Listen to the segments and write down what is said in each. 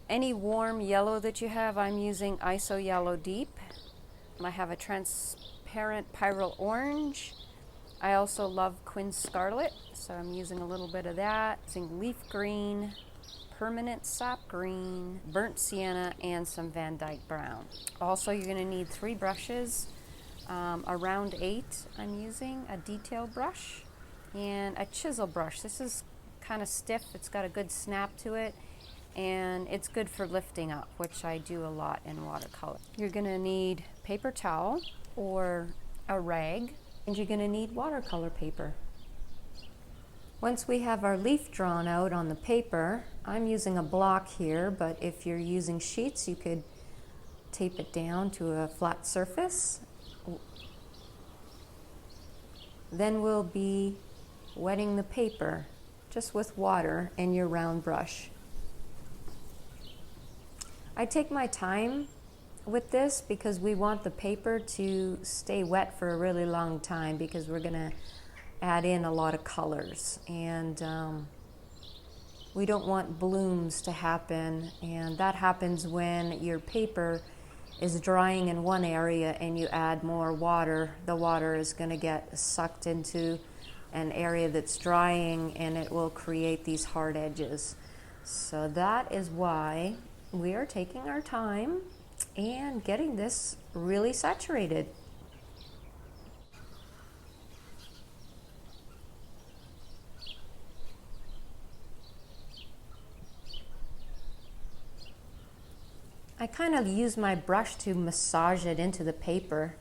Any warm yellow that you have, I'm using ISO Yellow Deep. I have a transparent Pyrrole Orange. I also love Quin Scarlet, so I'm using a little bit of that. Using Leaf Green, Permanent Sap Green, Burnt Sienna, and some Van Dyke Brown. Also, you're going to need 3 brushes. A round 8 I'm using, a detail brush, and a chisel brush. This is kind of stiff, it's got a good snap to it, and it's good for lifting up, which I do a lot in watercolor. You're going to need paper towel or a rag, and you're going to need watercolor paper. Once we have our leaf drawn out on the paper, I'm using a block here, but if you're using sheets, you could tape it down to a flat surface. Then we'll be wetting the paper just with water and your round brush. I take my time with this because we want the paper to stay wet for a really long time, because we're going to add in a lot of colors, and we don't want blooms to happen, and that happens when your paper is drying in one area and you add more water. The water is going to get sucked into an area that's drying, and it will create these hard edges. So that is why we are taking our time and getting this really saturated. I kind of use my brush to massage it into the paper.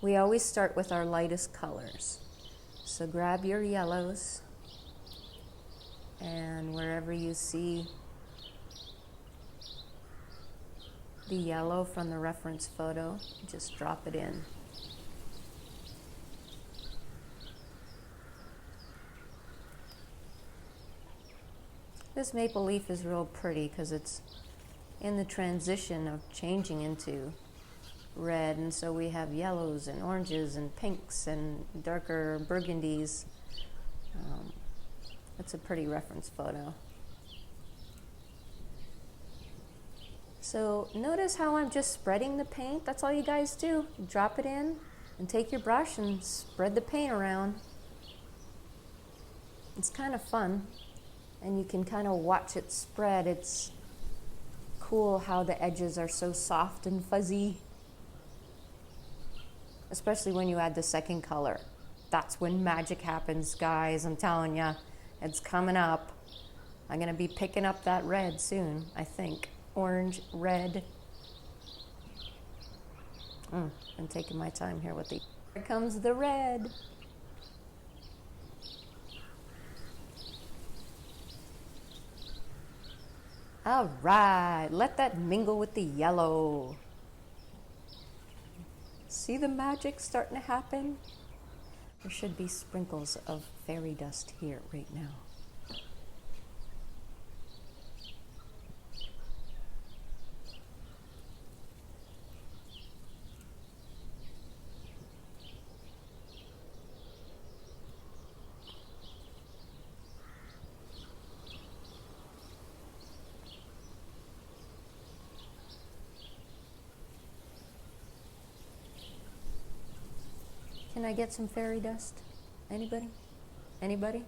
We always start with our lightest colors. So grab your yellows, and wherever you see the yellow from the reference photo, just drop it in. This maple leaf is real pretty because it's in the transition of changing into red, and so we have yellows and oranges and pinks and darker burgundies. It's a pretty reference photo. So notice how I'm just spreading the paint. That's all you guys do. Drop it in and take your brush and spread the paint around. It's kind of fun, and you can kind of watch it spread. It's cool how the edges are so soft and fuzzy, especially when you add the second color. That's when magic happens, guys. I'm telling ya, it's coming up. I'm gonna be picking up that red soon, I think. Orange, red. I'm taking my time here with the... Here comes the red. All right, let that mingle with the yellow. See the magic starting to happen? There should be sprinkles of fairy dust here right now. Can I get some fairy dust? Anybody? Anybody?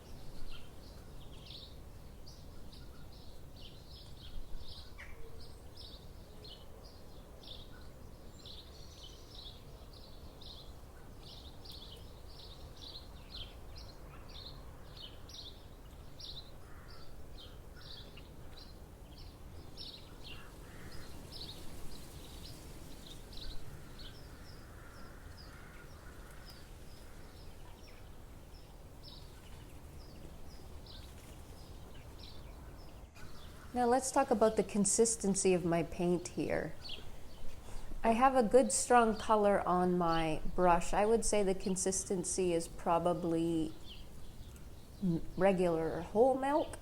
Now let's talk about the consistency of my paint here. I have a good strong color on my brush. I would say the consistency is probably regular whole milk.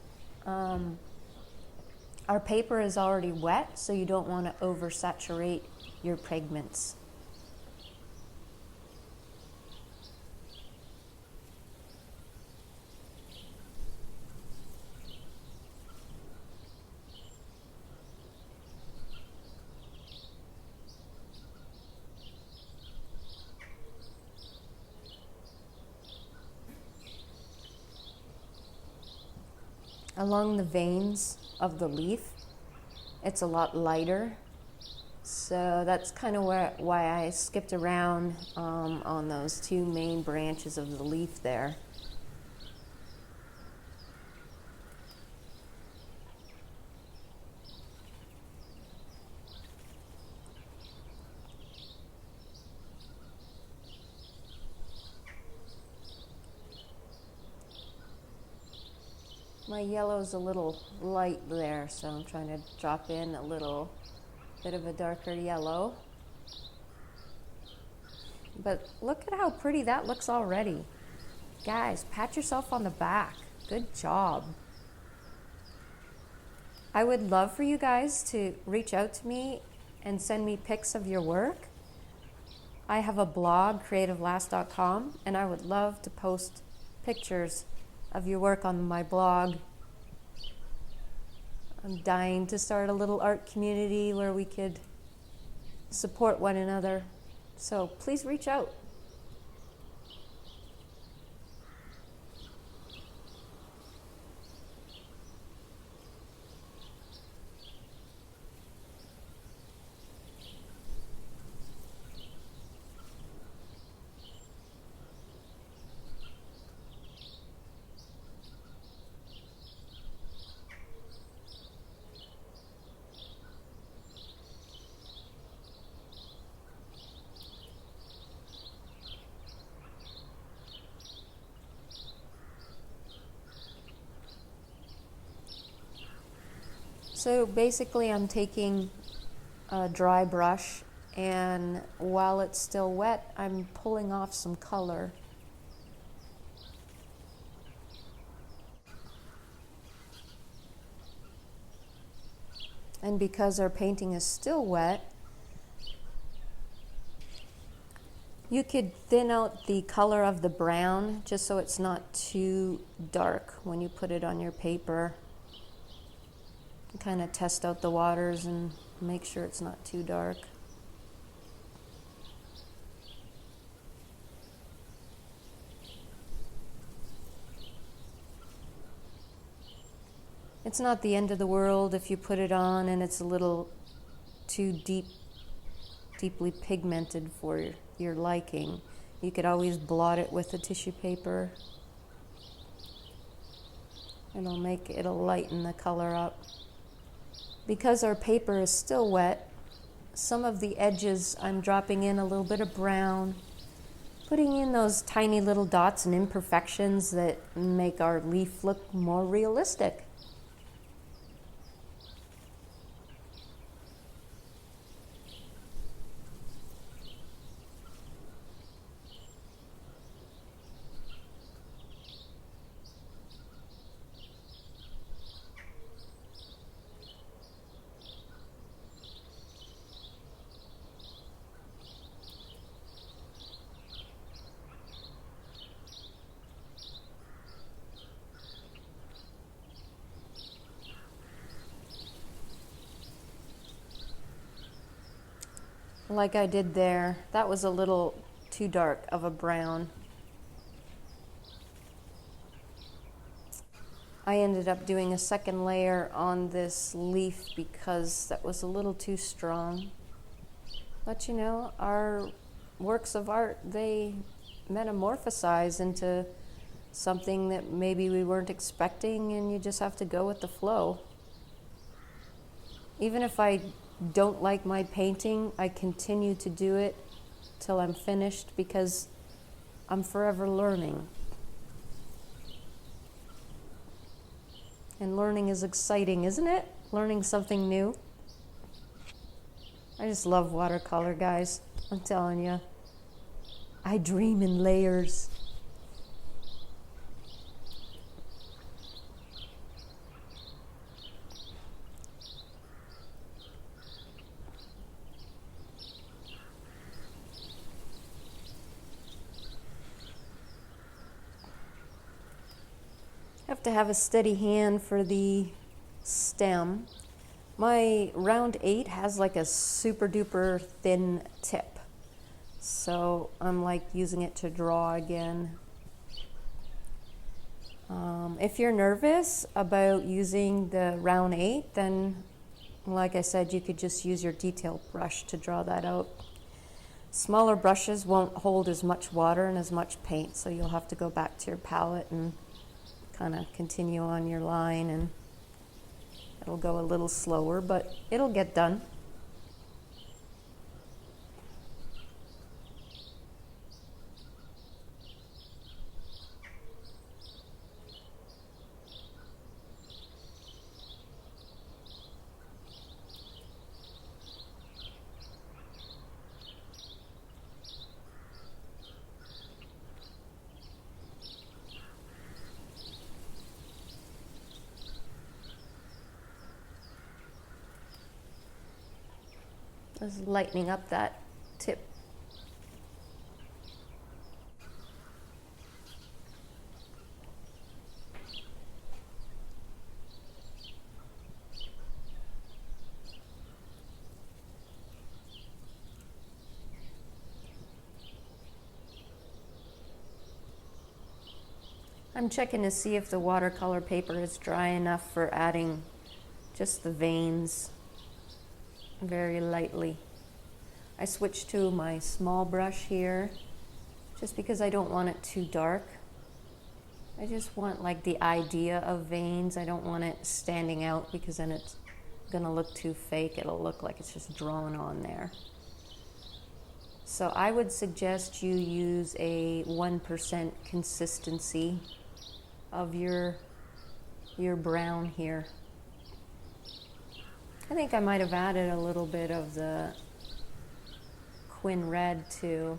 Our paper is already wet, so you don't want to oversaturate your pigments. Along the veins of the leaf, it's a lot lighter. So that's kind of why I skipped around on those two main branches of the leaf there. My yellow's a little light there, so I'm trying to drop in a little bit of a darker yellow. But look at how pretty that looks already. Guys, pat yourself on the back. Good job. I would love for you guys to reach out to me and send me pics of your work. I have a blog, creativelast.com, and I would love to post pictures of your work on my blog. I'm dying to start a little art community where we could support one another. So please reach out. So basically I'm taking a dry brush, and while it's still wet, I'm pulling off some color. And because our painting is still wet, you could thin out the color of the brown just so it's not too dark when you put it on your paper. Kind of test out the waters and make sure it's not too dark. It's not the end of the world if you put it on and it's a little too deeply pigmented for your liking. You could always blot it with a tissue paper. It'll lighten the color up. Because our paper is still wet, some of the edges I'm dropping in a little bit of brown, putting in those tiny little dots and imperfections that make our leaf look more realistic. Like I did there, that was a little too dark of a brown. I ended up doing a second layer on this leaf because that was a little too strong. But you know, our works of art, they metamorphosize into something that maybe we weren't expecting, and you just have to go with the flow. Even if I don't like my painting, I continue to do it till I'm finished because I'm forever learning. And learning is exciting, isn't it? Learning something new. I just love watercolor, guys. I'm telling you. I dream in layers. Have to have a steady hand for the stem. My round 8 has like a super duper thin tip, so I'm like using it to draw again. If you're nervous about using the round 8, then like I said, you could just use your detail brush to draw that out. Smaller brushes won't hold as much water and as much paint, so you'll have to go back to your palette and kind of continue on your line, and it'll go a little slower, but it'll get done. Just lightening up that tip. I'm checking to see if the watercolor paper is dry enough for adding just the veins very lightly. I switched to my small brush here just because I don't want it too dark. I just want like the idea of veins. I don't want it standing out because then it's gonna look too fake. It'll look like it's just drawn on there. So I would suggest you use a 1% consistency of your brown here. I think I might have added a little bit of the Quin red too.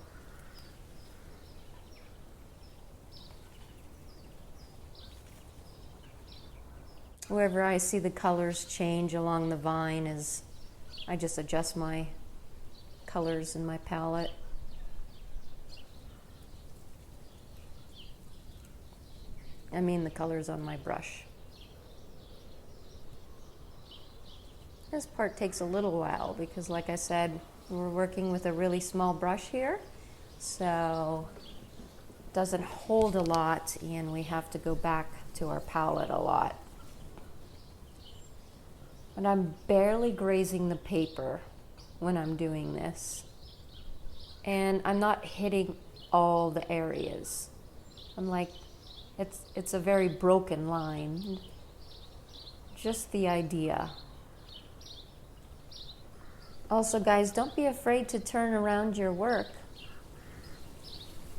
Wherever I see the colors change along the vine is I just adjust my colors in my palette. I mean the colors on my brush. This part takes a little while because, like I said, we're working with a really small brush here, so it doesn't hold a lot and we have to go back to our palette a lot. But I'm barely grazing the paper when I'm doing this, and I'm not hitting all the areas. I'm like, it's a very broken line, just the idea. Also, guys, don't be afraid to turn around your work.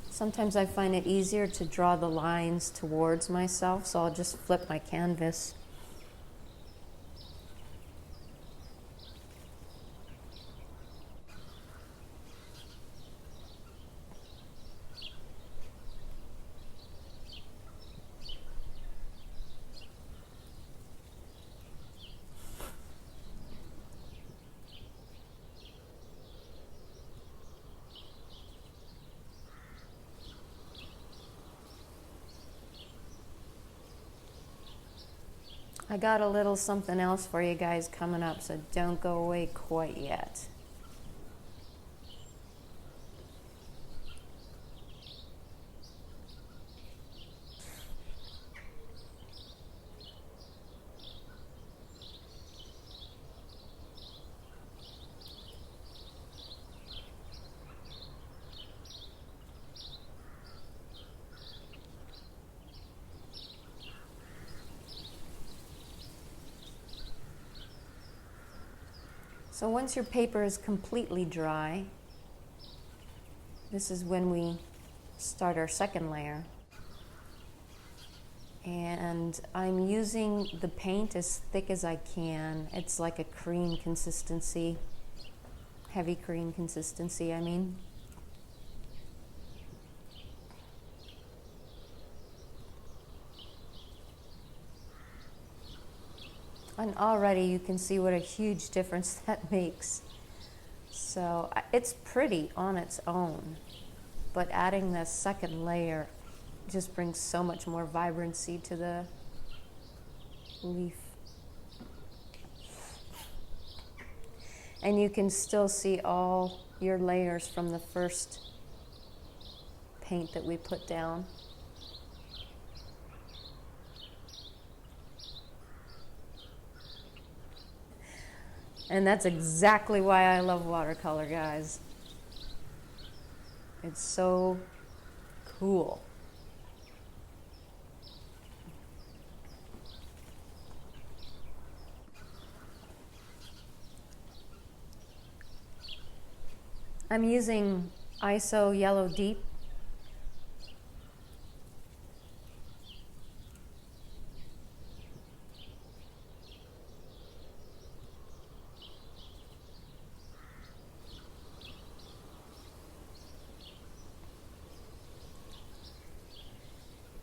Sometimes I find it easier to draw the lines towards myself, so I'll just flip my canvas. I got a little something else for you guys coming up, so don't go away quite yet. So once your paper is completely dry, this is when we start our second layer. And I'm using the paint as thick as I can. It's like a cream consistency. Heavy cream consistency, I mean. And already you can see what a huge difference that makes. So it's pretty on its own, but adding the second layer just brings so much more vibrancy to the leaf. And you can still see all your layers from the first paint that we put down. And that's exactly why I love watercolor, guys. It's so cool. I'm using ISO Yellow Deep.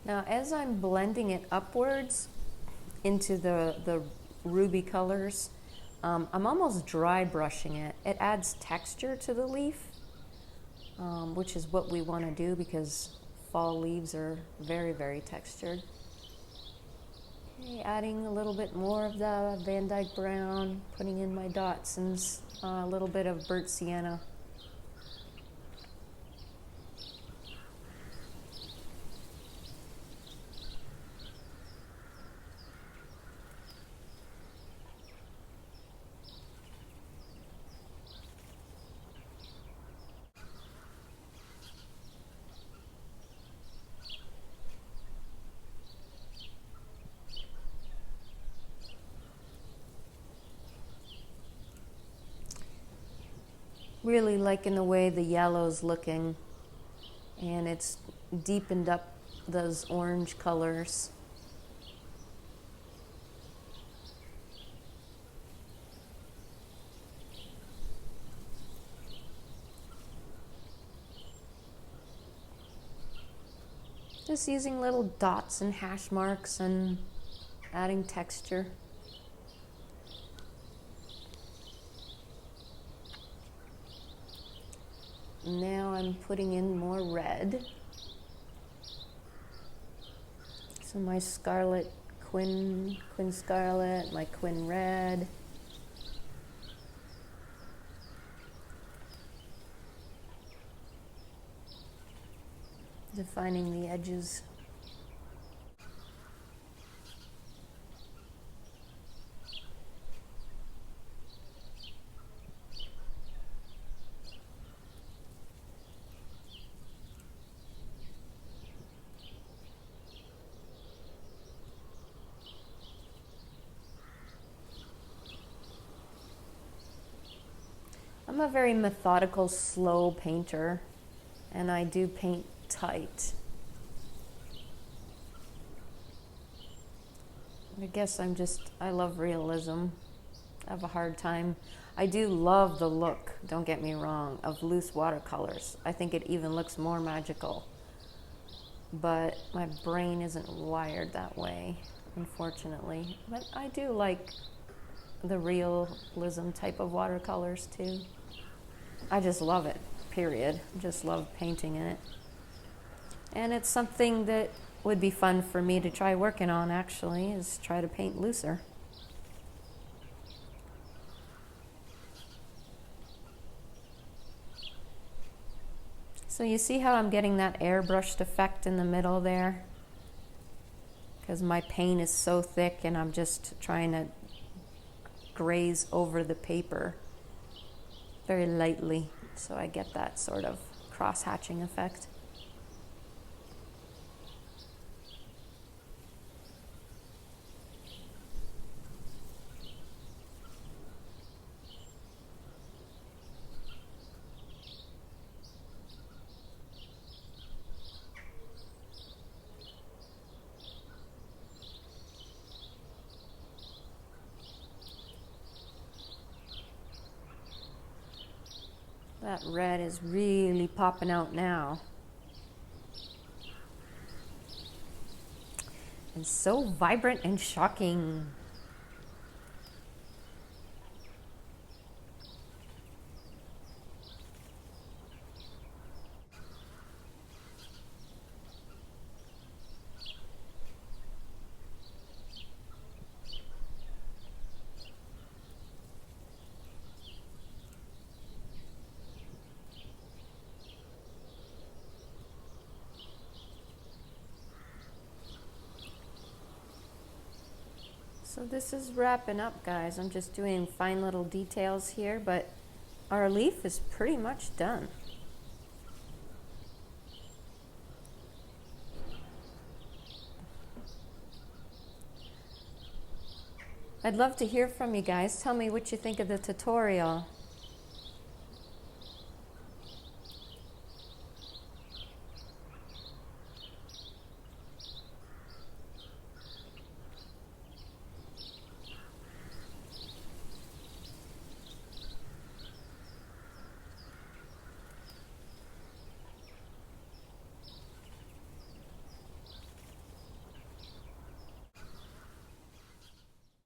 Now, as I'm blending it upwards into the ruby colors, I'm almost dry brushing it. It adds texture to the leaf, which is what we want to do because fall leaves are very, very textured. Okay, adding a little bit more of the Van Dyke brown, putting in my dots and a little bit of burnt sienna. Really liking the way the yellow's looking, and it's deepened up those orange colors. Just using little dots and hash marks and adding texture. Now I'm putting in more red. So my scarlet Quin Scarlet, my Quin Red. Defining the edges. I'm a very methodical, slow painter, and I do paint tight. I guess I love realism. I have a hard time. I do love the look, don't get me wrong, of loose watercolors. I think it even looks more magical. But my brain isn't wired that way, unfortunately. But I do like the realism type of watercolors too. I just love it, period. Just love painting in it. And it's something that would be fun for me to try working on, actually, is try to paint looser. So you see how I'm getting that airbrushed effect in the middle there? Because my paint is so thick and I'm just trying to graze over the paper very lightly, so I get that sort of cross-hatching effect. That red is really popping out now. And so vibrant and shocking. So this is wrapping up, guys. I'm just doing fine little details here, but our leaf is pretty much done. I'd love to hear from you guys. Tell me what you think of the tutorial.